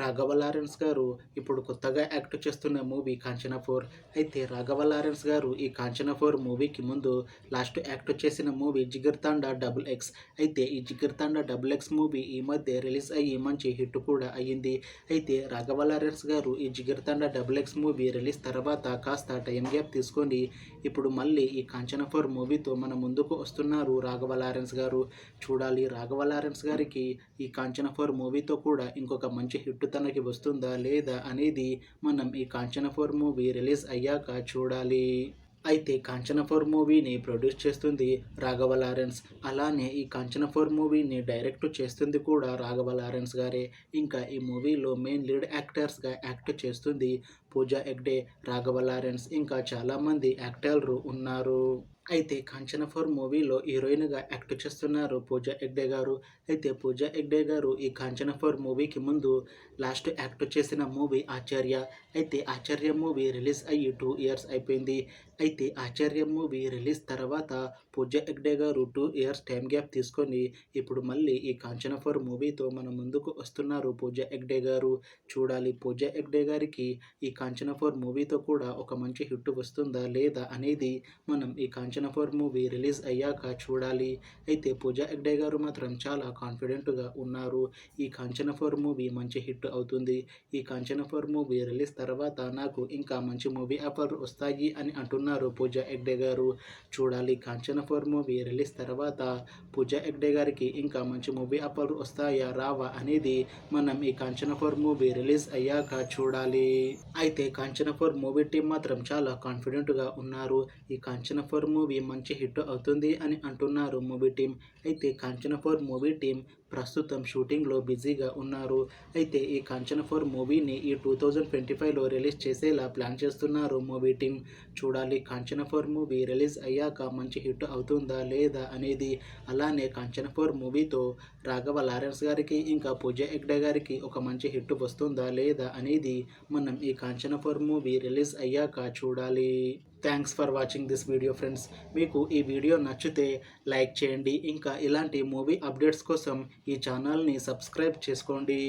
Raghava Lawrence గారు ఇప్పుడు కొత్తగా యాక్ట్ చేస్తున్న మూవీ 'కాంచన 4'. అయితే రాఘవ లారెన్స్ గారు ఈ 'కాంచన 4' మూవీకి ముందు లాస్ట్ యాక్ట్ చేసిన మూవీ 'జిగర్ తండా డబుల్ ఎక్స్'. అయితే ఈ 'జిగర్ తండా డబుల్ ఎక్స్' మూవీ ఈ మధ్య రిలీజ్ అయ్యి మంచి హిట్ కూడా అయ్యింది. అయితే రాఘవ లారెన్స్ గారు ఈ 'జిగర్ తండా డబుల్ ఎక్స్' మూవీ రిలీజ్ తర్వాత కాస్త టైం గ్యాప్ తీసుకొని ఇప్పుడు మళ్ళీ ఈ 'కాంచన 4' మూవీతో మన ముందుకు వస్తున్నారు రాఘవ లారెన్స్ గారు. చూడాలి రాఘవ లారెన్స్ గారికి ఈ 'కాంచన 4' మూవీతో కూడా ఇంకొక మంచి హిట్ తనకి వస్తుందా లేదా అనేది మనం ఈ 'కాంచన 4' మూవీ రిలీజ్ అయ్యాక చూడాలి. అయితే 'కాంచన 4' మూవీని ప్రొడ్యూస్ చేస్తుంది రాఘవ లారెన్స్. అలానే ఈ 'కాంచన 4' మూవీని డైరెక్ట్ చేస్తుంది కూడా రాఘవ లారెన్స్ గారే. ఇంకా ఈ మూవీలో మెయిన్ లీడ్ యాక్టర్స్గా యాక్ట్ చేస్తుంది పూజా హెగ్డే, రాఘవ లారెన్స్, ఇంకా చాలామంది యాక్టర్లు ఉన్నారు. అయితే 'కాంచన 4' మూవీలో హీరోయిన్గా యాక్ట్ చేస్తున్నారు పూజా హెగ్డే గారు. అయితే పూజా హెగ్డే గారు ఈ 'కాంచన 4' మూవీకి ముందు లాస్ట్ యాక్ట్ చేసిన మూవీ 'ఆచార్య'. అయితే 'ఆచార్య' మూవీ రిలీజ్ అయ్యి 2 ఇయర్స్ అయిపోయింది. అయితే 'ఆచార్య' మూవీ రిలీజ్ తర్వాత పూజా హెగ్డే గారు 2 ఇయర్స్ టైం గ్యాప్ తీసుకొని ఇప్పుడు మళ్ళీ ఈ 'కాంచన 4' మూవీతో మన ముందుకు వస్తున్నారు పూజా హెగ్డే గారు. చూడాలి పూజా హెగ్డే గారికి ఈ 'కాంచన 4' మూవీతో కూడా ఒక మంచి హిట్ వస్తుందా లేదా అనేది మనం ఈ 'కాంచన 4' మూవీ రిలీజ్ అయ్యాక చూడాలి. అయితే పూజా హెగ్డే గారు మాత్రం చాలా కాన్ఫిడెంట్గా ఉన్నారు. ఈ 'కాంచన 4' మూవీ మంచి హిట్ అవుతుంది. ఈ 'కాంచన 4' మూవీ రిలీజ్ తర్వాత నాకు ఇంకా మంచి మూవీ ఆఫర్ వస్తాయి అని అంటున్నారు పూజా హెగ్డే గారు. చూడాలి 'కాంచన 4' మూవీ రిలీజ్ తర్వాత పూజా హెగ్డే గారికి ఇంకా మంచి మూవీ ఆఫర్ వస్తాయా రావా అనేది మనం ఈ 'కాంచన 4' మూవీ రిలీజ్ అయ్యాక చూడాలి. అయితే 'కాంచన 4' మూవీ టీం మాత్రం చాలా కాన్ఫిడెంట్గా ఉన్నారు. ఈ 'కాంచన 4' మూవీ మంచి హిట్ అవుతుంది అని అంటున్నారు మూవీ టీం. అయితే 'కాంచన 4' మూవీ టీం ప్రస్తుతం షూటింగ్లో బిజీగా ఉన్నారు. అయితే ఈ 'కాంచన 4' మూవీని ఈ 2025లో రిలీజ్ చేసేలా ప్లాన్ చేస్తున్నారు మూవీ టీం. చూడాలి 'కాంచన 4' మూవీ రిలీజ్ అయ్యాక మంచి హిట్ అవుతుందా లేదా అనేది. అలానే 'కాంచన 4' మూవీతో రాఘవ లారెన్స్ గారికి ఇంకా పూజా హెగ్డే గారికి ఒక మంచి హిట్ వస్తుందా లేదా అనేది మనం ఈ 'కాంచన 4' మూవీ రిలీజ్ అయ్యాక చూడాలి. Thanks for watching this video friends. మీకు ఈ వీడియో నచ్చితే లైక్ చేయండి. ఇంకా ఇలాంటి మూవీ అప్డేట్స్ కోసం ఈ ఛానల్ని సబ్స్క్రైబ్ చేసుకోండి.